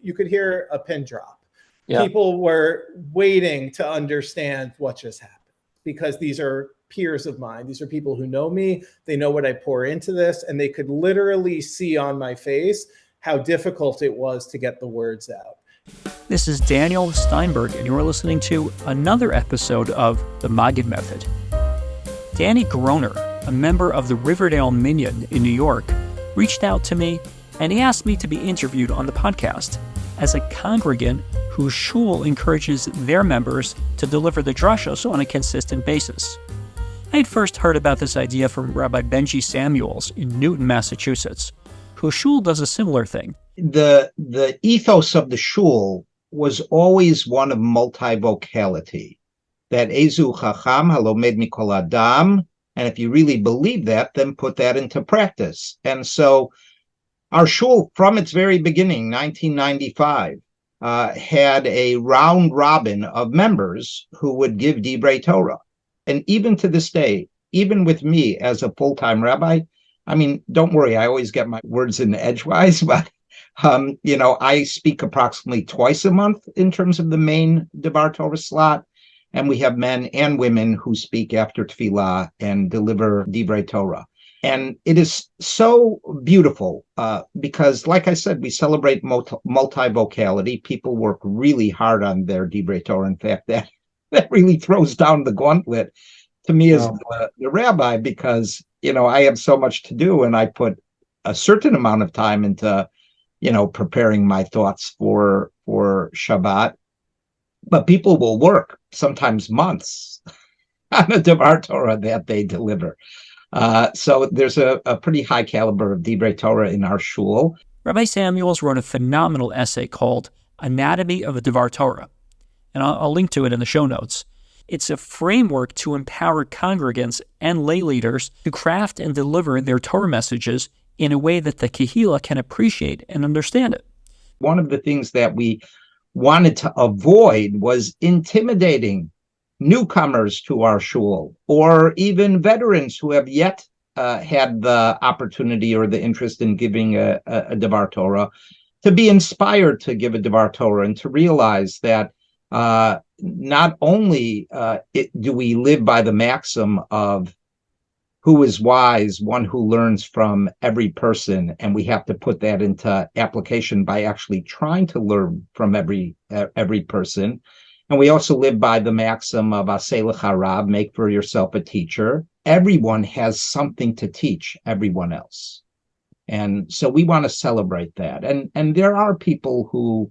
you could hear a pin drop. Yeah. People were waiting to understand what just happened, because these are peers of mine. These are people who know me. They know what I pour into this, and they could literally see on my face how difficult it was to get the words out. This is Daniel Steinberg, and you're listening to another episode of the Maggid Method. Danny Groner, a member of the Riverdale Minyan in New York, reached out to me, and he asked me to be interviewed on the podcast as a congregant whose shul encourages their members to deliver the drashos on a consistent basis. I had first heard about this idea from Rabbi Benji Samuels in Newton, Massachusetts, whose shul does a similar thing. The ethos of the shul was always one of multivocality, that Ezu Chacham Halomed Mikol Adam, and if you really believe that, then put that into practice. And so our shul, from its very beginning, 1995, had a round robin of members who would give Divrei Torah. And even to this day, even with me as a full-time rabbi, I mean, don't worry, I always get my words in edgewise, but I speak approximately twice a month in terms of the main Devar Torah slot. And we have men and women who speak after tefillah and deliver Divrei Torah. And it is so beautiful because, like I said, we celebrate multivocality. People work really hard on their Divrei Torah. In fact, that really throws down the gauntlet to me as the rabbi, because, I have so much to do, and I put a certain amount of time into, preparing my thoughts for Shabbat. But people will work sometimes months on a Devar Torah that they deliver. So there's a pretty high caliber of Divrei Torah in our shul. Rabbi Samuels wrote a phenomenal essay called Anatomy of a Devar Torah, and I'll link to it in the show notes. It's a framework to empower congregants and lay leaders to craft and deliver their Torah messages in a way that the Kehillah can appreciate and understand it. One of the things that we wanted to avoid was intimidating newcomers to our shul, or even veterans who have yet had the opportunity or the interest in giving a Devar Torah, to be inspired to give a Devar Torah and to realize that not only do we live by the maxim of who is wise, one who learns from every person, and we have to put that into application by actually trying to learn from every person. And we also live by the maxim of Aseh lecha rab, make for yourself a teacher. Everyone has something to teach everyone else. And so we want to celebrate that. And there are people who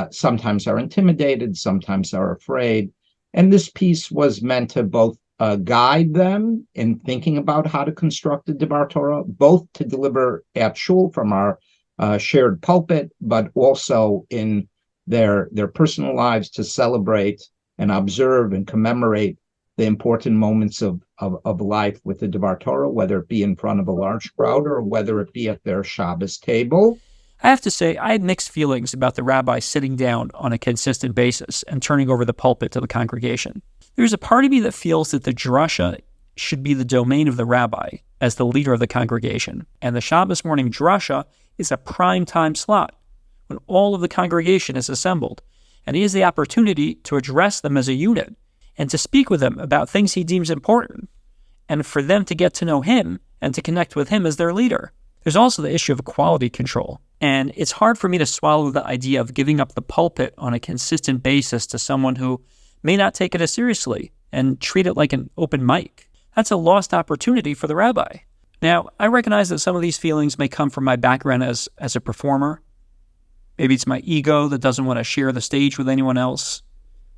sometimes are intimidated, sometimes are afraid. And this piece was meant to both guide them in thinking about how to construct a Devar Torah, both to deliver at shul from our shared pulpit, but also in their personal lives to celebrate and observe and commemorate the important moments of life with the Devar Torah, whether it be in front of a large crowd or whether it be at their Shabbos table. I have to say, I had mixed feelings about the rabbi sitting down on a consistent basis and turning over the pulpit to the congregation. There's a part of me that feels that the Drasha should be the domain of the rabbi as the leader of the congregation, and the Shabbos morning Drasha is a prime time slot when all of the congregation is assembled, and he has the opportunity to address them as a unit and to speak with them about things he deems important, and for them to get to know him and to connect with him as their leader. There's also the issue of quality control, and it's hard for me to swallow the idea of giving up the pulpit on a consistent basis to someone who may not take it as seriously and treat it like an open mic. That's a lost opportunity for the rabbi. Now, I recognize that some of these feelings may come from my background as a performer. Maybe it's my ego that doesn't want to share the stage with anyone else.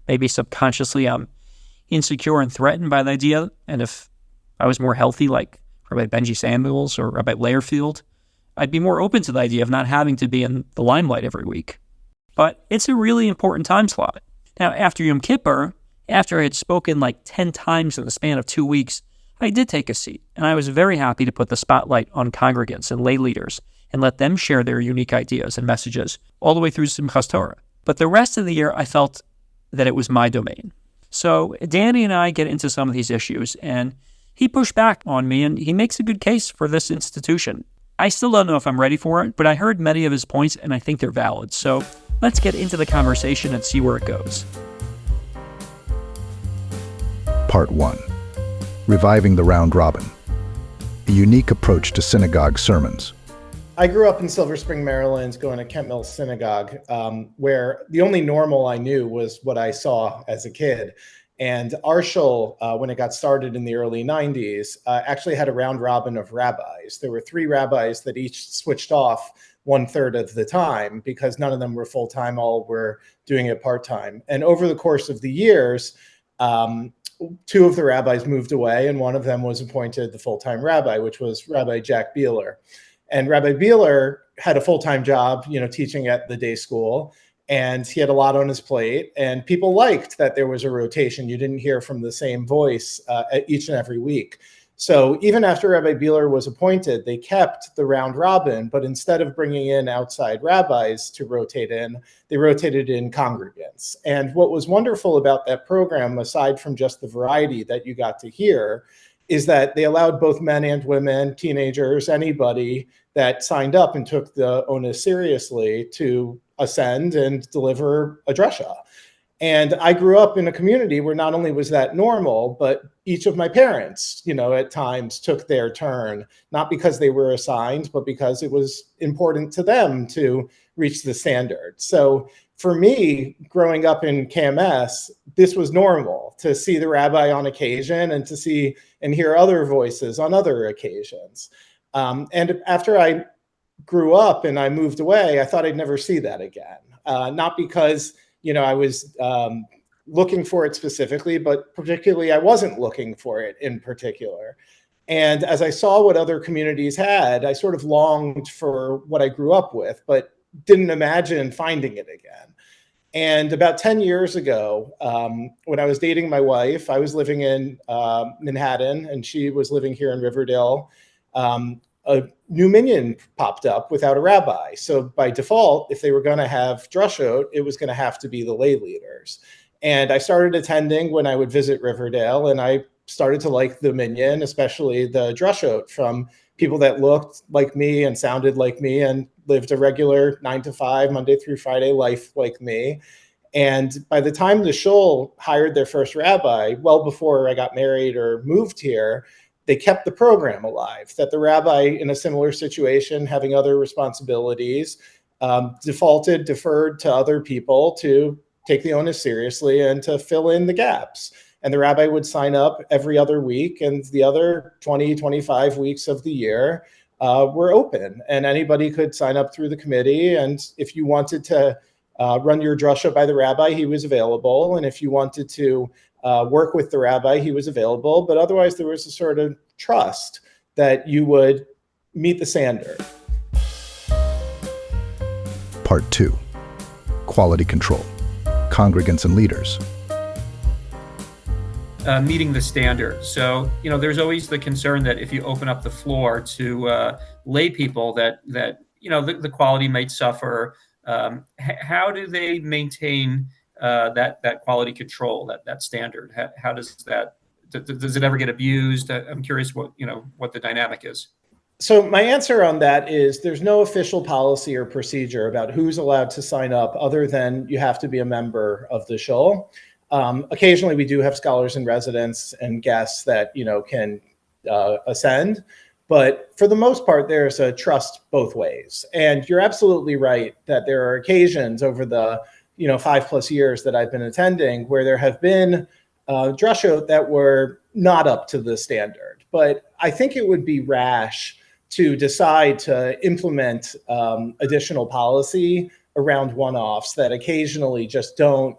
Maybe subconsciously I'm insecure and threatened by the idea, and if I was more healthy like Rabbi Benji Samuels or Rabbi Learfield, I'd be more open to the idea of not having to be in the limelight every week. But it's a really important time slot. Now, after Yom Kippur, after I had spoken like 10 times in the span of 2 weeks, I did take a seat, and I was very happy to put the spotlight on congregants and lay leaders and let them share their unique ideas and messages all the way through Simchas Torah. But the rest of the year, I felt that it was my domain. So Danny and I get into some of these issues, and he pushed back on me, and he makes a good case for this institution. I still don't know if I'm ready for it, but I heard many of his points and I think they're valid. So let's get into the conversation and see where it goes. Part 1. Reviving the Round Robin. A unique approach to synagogue sermons. I grew up in Silver Spring, Maryland, going to Kent Mills Synagogue, where the only normal I knew was what I saw as a kid. And our shul, when it got started in the early 90s, actually had a round robin of rabbis. There were 3 rabbis that each switched off 1/3 of the time because none of them were full-time, all were doing it part-time. And over the course of the years, 2 of the rabbis moved away, and one of them was appointed the full-time rabbi, which was Rabbi Jack Beeler. And Rabbi Beeler had a full-time job, teaching at the day school, and he had a lot on his plate. And people liked that there was a rotation. You didn't hear from the same voice each and every week. So even after Rabbi Beeler was appointed, they kept the round robin, but instead of bringing in outside rabbis to rotate in, they rotated in congregants. And what was wonderful about that program, aside from just the variety that you got to hear, is that they allowed both men and women, teenagers, anybody that signed up and took the onus seriously to ascend and deliver a drasha. And I grew up in a community where not only was that normal, but each of my parents, at times took their turn, not because they were assigned, but because it was important to them to reach the standard. So for me, growing up in KMS, this was normal to see the rabbi on occasion and to see and hear other voices on other occasions. And after I grew up and I moved away, I thought I'd never see that again. Not because, I was looking for it specifically, but particularly I wasn't looking for it in particular. And as I saw what other communities had, I sort of longed for what I grew up with, but didn't imagine finding it again. And about 10 years ago, when I was dating my wife, I was living in Manhattan and she was living here in Riverdale. A new minyan popped up without a rabbi. So by default, if they were going to have drashot, it was going to have to be the lay leaders. And I started attending when I would visit Riverdale, and I started to like the minyan, especially the drashot, from people that looked like me and sounded like me and lived a regular 9 to 5, Monday through Friday life like me. And by the time the shul hired their first rabbi, well before I got married or moved here, they kept the program alive, that the rabbi in a similar situation, having other responsibilities, deferred to other people to take the onus seriously and to fill in the gaps. And the rabbi would sign up every other week, and the other 20, 25 weeks of the year were open. And anybody could sign up through the committee. And if you wanted to run your drasha by the rabbi, he was available. And if you wanted to work with the rabbi, he was available. But otherwise, there was a sort of trust that you would meet the standard. Part 2. Quality control. Congregants and leaders. Meeting the standard. So, there's always the concern that if you open up the floor to lay people that the quality might suffer. How do they maintain that quality control, that standard? How does it ever get abused? I'm curious what the dynamic is. So my answer on that is there's no official policy or procedure about who's allowed to sign up other than you have to be a member of the shul. Occasionally we do have scholars in residence and guests that, can ascend. But for the most part, there's a trust both ways. And you're absolutely right that there are occasions over the 5+ years that I've been attending where there have been drashot that were not up to the standard. But I think it would be rash to decide to implement additional policy around one-offs that occasionally just don't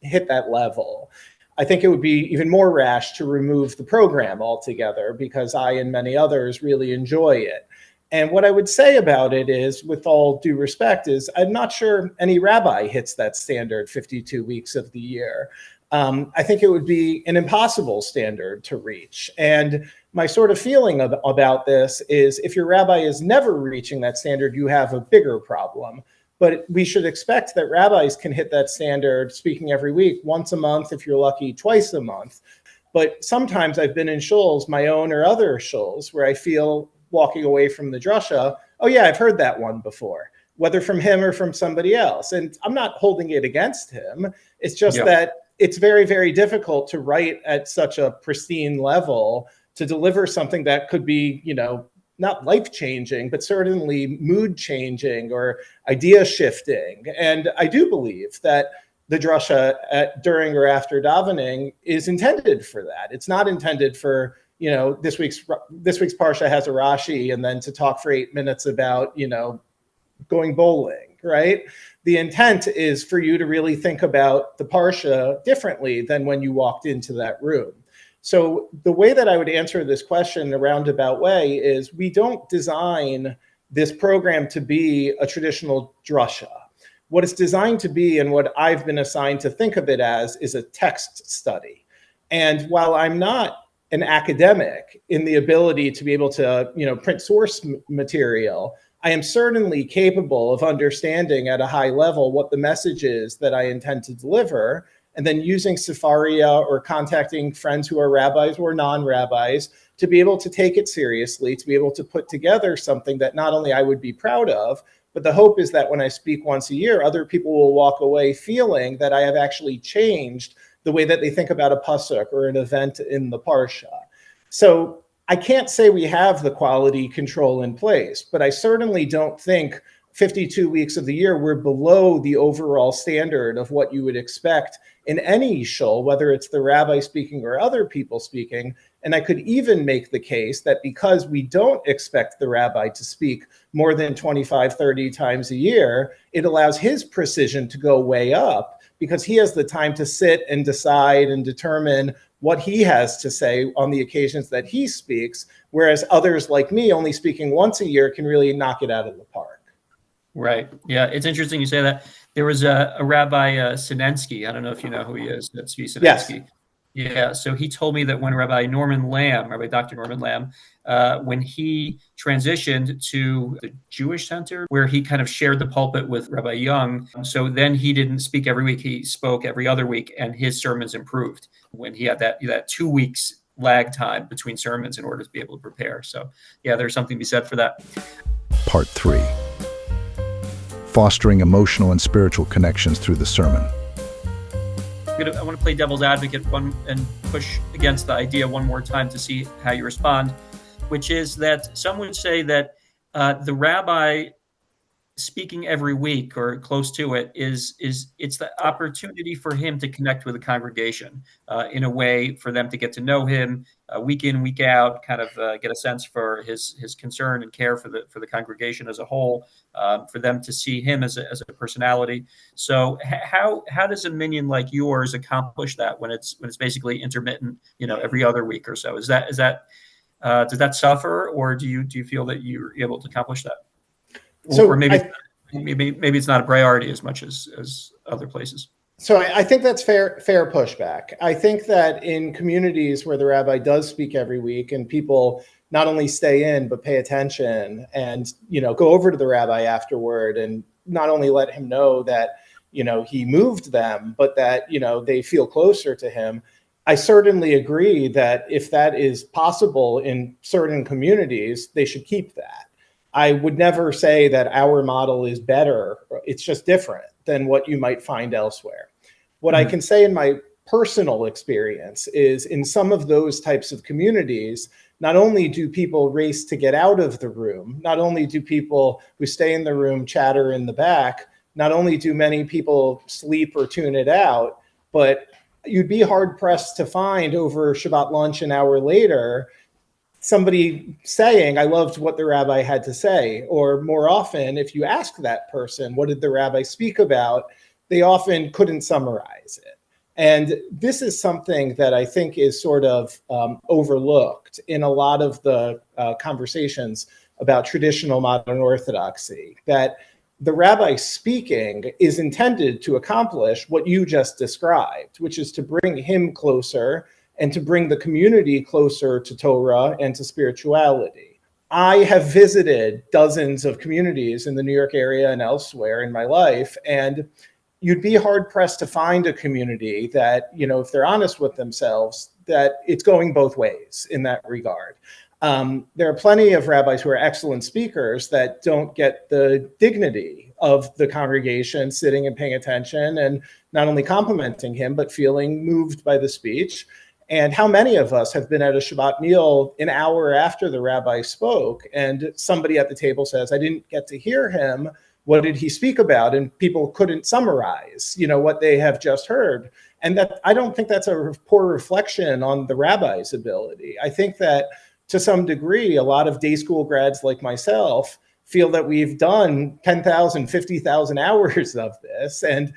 hit that level. I think it would be even more rash to remove the program altogether because I and many others really enjoy it. And what I would say about it is, with all due respect, is I'm not sure any rabbi hits that standard 52 weeks of the year. I think it would be an impossible standard to reach. And my sort of feeling about this is if your rabbi is never reaching that standard, you have a bigger problem. But we should expect that rabbis can hit that standard speaking every week, once a month, if you're lucky, twice a month. But sometimes I've been in shuls, my own or other shuls, where I feel walking away from the drasha, oh yeah, I've heard that one before, whether from him or from somebody else. And I'm not holding it against him. It's just that it's very, very difficult to write at such a pristine level to deliver something that could be, not life-changing, but certainly mood-changing or idea-shifting. And I do believe that the drasha during or after davening is intended for that. It's not intended for, this week's parsha has a Rashi, and then to talk for 8 minutes about, going bowling, right? The intent is for you to really think about the parsha differently than when you walked into that room. So the way that I would answer this question in a roundabout way is we don't design this program to be a traditional drasha. What it's designed to be, and what I've been assigned to think of it as, is a text study. And while I'm not an academic in the ability to be able to, print source material, I am certainly capable of understanding at a high level what the message is that I intend to deliver, and then using Sefaria or contacting friends who are rabbis or non-rabbis to be able to take it seriously, to be able to put together something that not only I would be proud of, but the hope is that when I speak once a year, other people will walk away feeling that I have actually changed the way that they think about a pasuk or an event in the parsha. So I can't say we have the quality control in place, but I certainly don't think 52 weeks of the year we're below the overall standard of what you would expect in any shul, whether it's the rabbi speaking or other people speaking. And I could even make the case that because we don't expect the rabbi to speak more than 25, 30 times a year, it allows his precision to go way up because he has the time to sit and decide and determine what he has to say on the occasions that he speaks, whereas others like me only speaking once a year can really knock it out of the park. Right. Yeah, it's interesting you say that. There was a Rabbi Sinensky. I don't know if you know who he is. That's Sinensky. Yes. Yeah. So he told me that when Rabbi Dr. Norman Lamb, when he transitioned to the Jewish Center, where he kind of shared the pulpit with Rabbi Young, so then he didn't speak every week. He spoke every other week, and his sermons improved when he had that 2 weeks lag time between sermons in order to be able to prepare. So yeah, there's something to be said for that. Part 3. Fostering emotional and spiritual connections through the sermon. I want to play devil's advocate and push against the idea one more time to see how you respond, which is that some would say that the rabbi speaking every week or close to it is it's the opportunity for him to connect with the congregation in a way for them to get to know him week in, week out, kind of get a sense for his concern and care for the congregation as a whole, for them to see him as a personality. So how does a minyan like yours accomplish that when it's basically intermittent, every other week or so? Does that suffer, or do you feel that you're able to accomplish that? So or maybe it's not a priority as much as other places. So I think that's fair pushback. I think that in communities where the rabbi does speak every week and people not only stay in but pay attention and go over to the rabbi afterward and not only let him know that he moved them, but that they feel closer to him. I certainly agree that if that is possible in certain communities, they should keep that. I would never say that our model is better. It's just different than what you might find elsewhere. What I can say in my personal experience is in some of those types of communities, not only do people race to get out of the room, not only do people who stay in the room chatter in the back, not only do many people sleep or tune it out, but you'd be hard pressed to find over Shabbat lunch an hour later somebody saying, I loved what the rabbi had to say. Or more often, if you ask that person, what did the rabbi speak about? They often couldn't summarize it. And this is something that I think is sort of overlooked in a lot of the conversations about traditional modern orthodoxy, that the rabbi speaking is intended to accomplish what you just described, which is to bring him closer and to bring the community closer to Torah and to spirituality. I have visited dozens of communities in the New York area and elsewhere in my life, and you'd be hard pressed to find a community that, if they're honest with themselves, that it's going both ways in that regard. There are plenty of rabbis who are excellent speakers that don't get the dignity of the congregation sitting and paying attention and not only complimenting him, but feeling moved by the speech. And how many of us have been at a Shabbat meal an hour after the rabbi spoke and somebody at the table says, I didn't get to hear him. What did he speak about? And people couldn't summarize, what they have just heard. And that, I don't think that's a poor reflection on the rabbi's ability. I think that to some degree, a lot of day school grads like myself feel that we've done 10,000, 50,000 hours of this. And,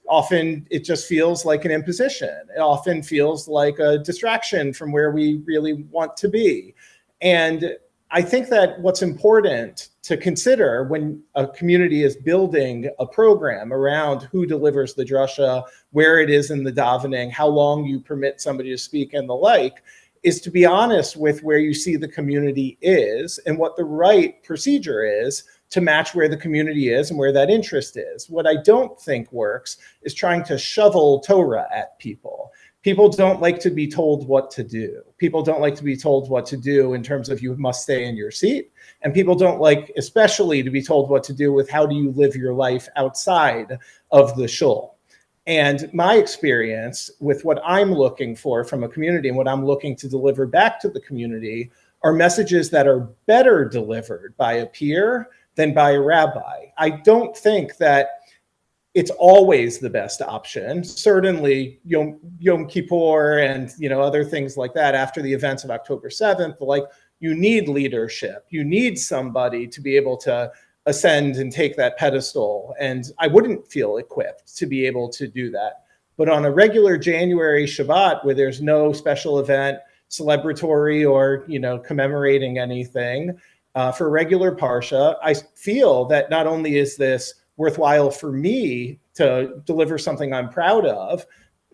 often it just feels like an imposition. It often feels like a distraction from where we really want to be. And I think that what's important to consider when a community is building a program around who delivers the drasha, where it is in the davening, how long you permit somebody to speak and the like, is to be honest with where you see the community is and what the right procedure is to match where the community is and where that interest is. What I don't think works is trying to shovel Torah at people. People don't like to be told what to do. People don't like to be told what to do in terms of you must stay in your seat. And people don't like, especially, to be told what to do with how do you live your life outside of the shul. And my experience with what I'm looking for from a community and what I'm looking to deliver back to the community are messages that are better delivered by a peer than by a rabbi. I don't think that it's always the best option. Certainly Yom Kippur and other things like that after the events of October 7th, you need leadership. You need somebody to be able to ascend and take that pedestal. And I wouldn't feel equipped to be able to do that. But on a regular January Shabbat where there's no special event, celebratory or commemorating anything, for regular Parsha, I feel that not only is this worthwhile for me to deliver something I'm proud of,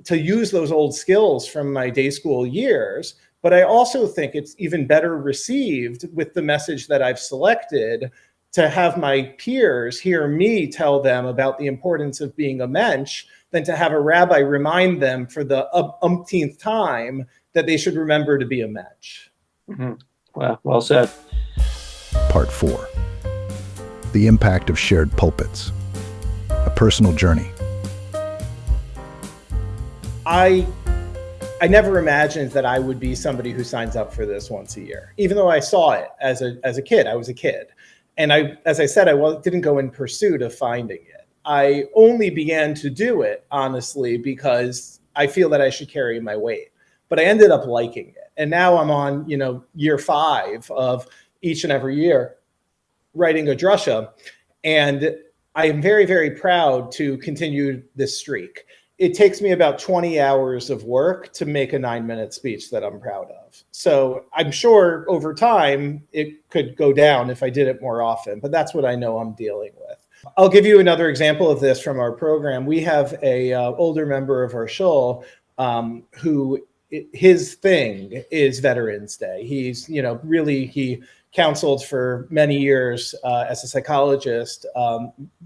to use those old skills from my day school years, but I also think it's even better received with the message that I've selected to have my peers hear me tell them about the importance of being a mensch than to have a rabbi remind them for the umpteenth time that they should remember to be a mensch. Mm-hmm. Well said. Part 4. The impact of shared pulpits. A personal journey. I never imagined that I would be somebody who signs up for this once a year, even though I saw it as a kid. I was a kid. And as I said, didn't go in pursuit of finding it. I only began to do it, honestly, because I feel that I should carry my weight. But I ended up liking it. And now I'm on, year 5 of each and every year writing a drasha. And I am very, very proud to continue this streak. It takes me about 20 hours of work to make a 9-minute speech that I'm proud of. So I'm sure over time it could go down if I did it more often, but that's what I know I'm dealing with. I'll give you another example of this from our program. We have a older member of our shul who his thing is Veterans Day. He's, he counseled for many years as a psychologist,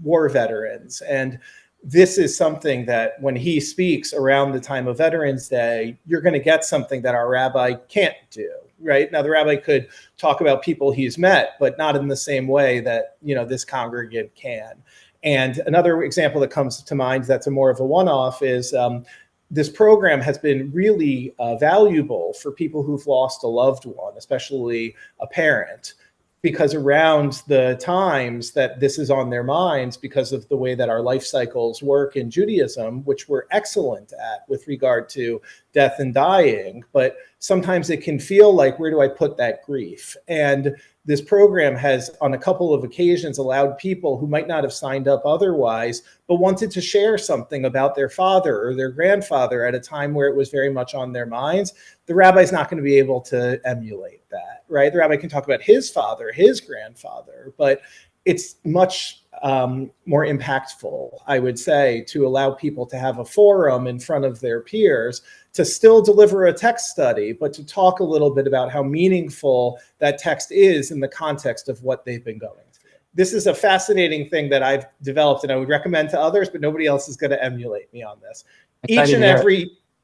war veterans. And this is something that when he speaks around the time of Veterans Day, you're going to get something that our rabbi can't do, right? Now, the rabbi could talk about people he's met, but not in the same way that, this congregant can. And another example that comes to mind that's more of a one-off is this program has been really valuable for people who've lost a loved one, especially a parent, because around the times that this is on their minds because of the way that our life cycles work in Judaism, which we're excellent at with regard to death and dying, but sometimes it can feel like, where do I put that grief? And this program has, on a couple of occasions, allowed people who might not have signed up otherwise, but wanted to share something about their father or their grandfather at a time where it was very much on their minds. The rabbi's not going to be able to emulate that, right? The rabbi can talk about his father, his grandfather, but it's much more impactful, I would say, to allow people to have a forum in front of their peers to still deliver a text study, but to talk a little bit about how meaningful that text is in the context of what they've been going through. This is a fascinating thing that I've developed and I would recommend to others, but nobody else is going to emulate me on this. Each and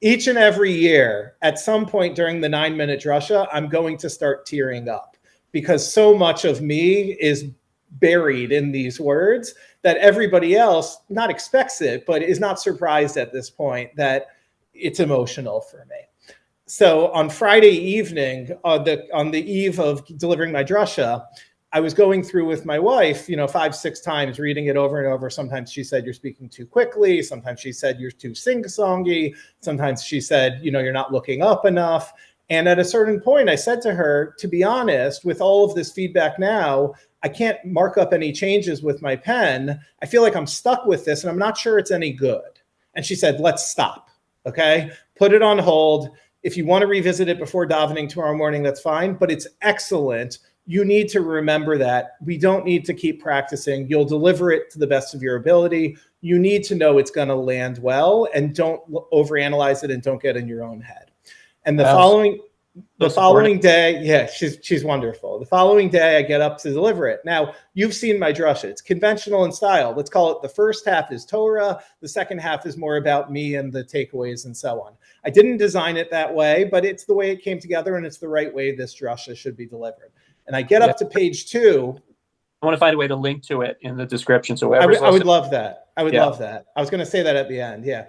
each and every year, at some point during the 9-minute drasha, I'm going to start tearing up because so much of me is buried in these words that everybody else not expects it, but is not surprised at this point that it's emotional for me. So on Friday evening, on the eve of delivering my drasha, I was going through with my wife, 5, 6 times, reading it over and over. Sometimes she said, you're speaking too quickly. Sometimes she said, you're too sing-songy. Sometimes she said, you're not looking up enough. And at a certain point, I said to her, to be honest, with all of this feedback now, I can't mark up any changes with my pen. I feel like I'm stuck with this and I'm not sure it's any good. And she said, let's stop, okay? Put it on hold. If you want to revisit it before davening tomorrow morning, that's fine, but it's excellent. You need to remember that we don't need to keep practicing. You'll deliver it to the best of your ability. You need to know it's going to land well, and don't overanalyze it and don't get in your own head. And the following day, yeah, she's wonderful. The following day, I get up to deliver it. Now, you've seen my drasha. It's conventional in style. Let's call it the first half is Torah. The second half is more about me and the takeaways and so on. I didn't design it that way, but it's the way it came together, and it's the right way this drasha should be delivered. And I get up to page 2. I want to find a way to link to it in the description. So I would love that. I would love that. I was going to say that at the end. Yeah.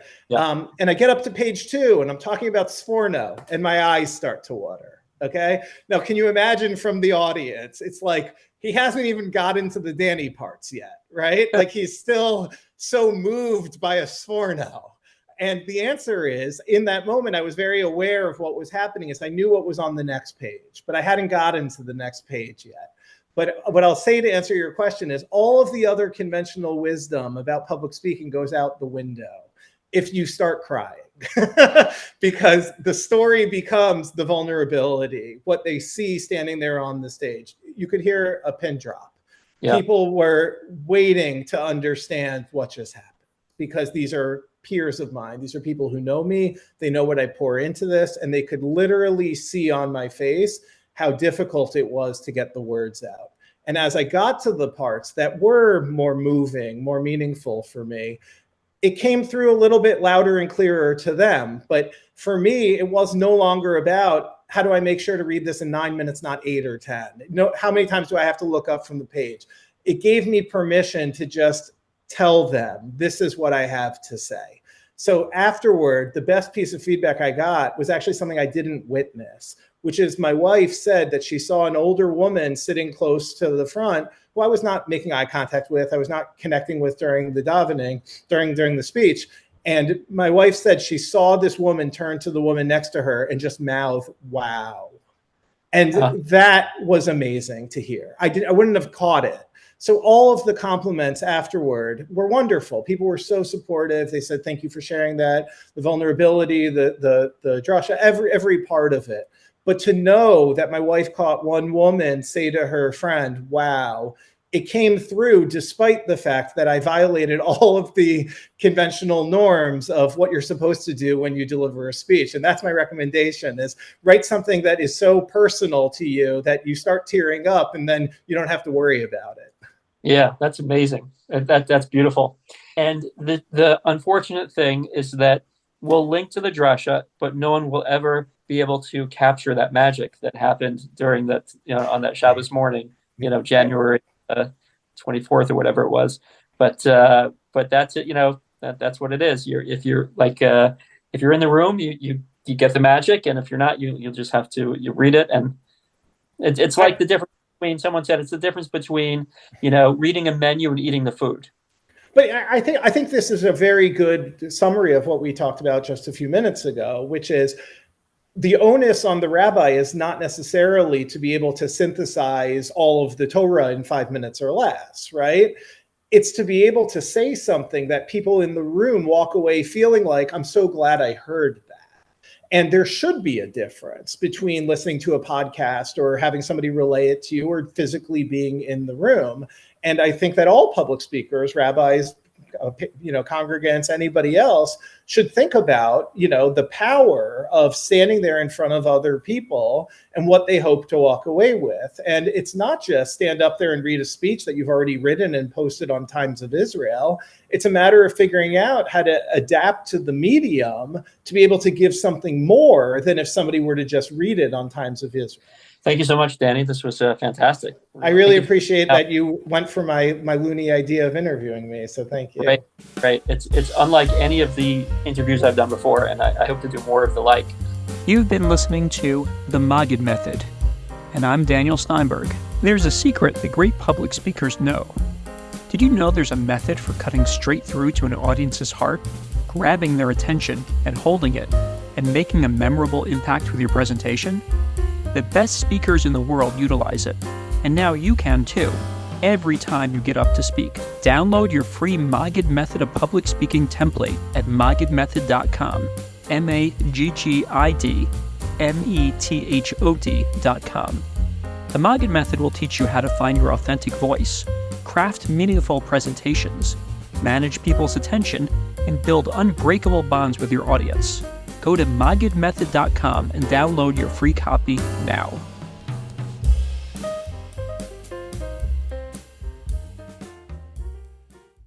And I get up to page 2 and I'm talking about Sforno and my eyes start to water. Okay. Now, can you imagine from the audience? It's like he hasn't even gotten to the Danny parts yet, right? Like he's still so moved by a Sforno. And the answer is, in that moment, I was very aware of what was happening. Is I knew what was on the next page, but I hadn't gotten to the next page yet. But what I'll say to answer your question is all of the other conventional wisdom about public speaking goes out the window if you start crying, because the story becomes the vulnerability, what they see standing there on the stage. You could hear a pin drop. Yeah. People were waiting to understand what just happened, because these are peers of mine. These are people who know me. They know what I pour into this, and they could literally see on my face how difficult it was to get the words out. And as I got to the parts that were more moving, more meaningful for me, it came through a little bit louder and clearer to them. But for me, it was no longer about how do I make sure to read this in 9 minutes, not 8 or 10? How many times do I have to look up from the page? It gave me permission to just tell them, this is what I have to say. So afterward, the best piece of feedback I got was actually something I didn't witness, which is my wife said that she saw an older woman sitting close to the front who I was not making eye contact with. I was not connecting with during the davening, during the speech. And my wife said she saw this woman turn to the woman next to her and just mouth, wow. And that was amazing to hear. I wouldn't have caught it. So all of the compliments afterward were wonderful. People were so supportive. They said, thank you for sharing that. The vulnerability, the drasha, every part of it. But to know that my wife caught one woman say to her friend, wow, it came through despite the fact that I violated all of the conventional norms of what you're supposed to do when you deliver a speech. And that's my recommendation, is write something that is so personal to you that you start tearing up and then you don't have to worry about it. Yeah, that's amazing. That's beautiful. And the unfortunate thing is that we'll link to the drasha, but no one will ever be able to capture that magic that happened during that, on that Shabbos morning, January 24th or whatever it was. But that's it. That's what it is. If you're in the room, you get the magic, and if you're not, you'll just have to read it. And it's like the difference between, someone said, it's the difference between reading a menu and eating the food. But I think this is a very good summary of what we talked about just a few minutes ago, which is the onus on the rabbi is not necessarily to be able to synthesize all of the Torah in 5 minutes or less, right? It's to be able to say something that people in the room walk away feeling like, I'm so glad I heard that. And there should be a difference between listening to a podcast or having somebody relay it to you or physically being in the room. And I think that all public speakers, rabbis, congregants, anybody else should think about, the power of standing there in front of other people and what they hope to walk away with. And it's not just stand up there and read a speech that you've already written and posted on Times of Israel. It's a matter of figuring out how to adapt to the medium to be able to give something more than if somebody were to just read it on Times of Israel. Thank you so much, Danny. This was fantastic. I really appreciate that you went for my loony idea of interviewing me. So thank you. Right. It's unlike any of the interviews I've done before, and I hope to do more of the like. You've been listening to The Maggid Method, and I'm Daniel Steinberg. There's a secret that great public speakers know. Did you know there's a method for cutting straight through to an audience's heart, grabbing their attention and holding it, and making a memorable impact with your presentation? The best speakers in the world utilize it, and now you can too, every time you get up to speak. Download your free Maggid Method of Public Speaking template at maggidmethod.com, maggidmethod.com. The Maggid Method will teach you how to find your authentic voice, craft meaningful presentations, manage people's attention, and build unbreakable bonds with your audience. Go to maggidmethod.com and download your free copy now.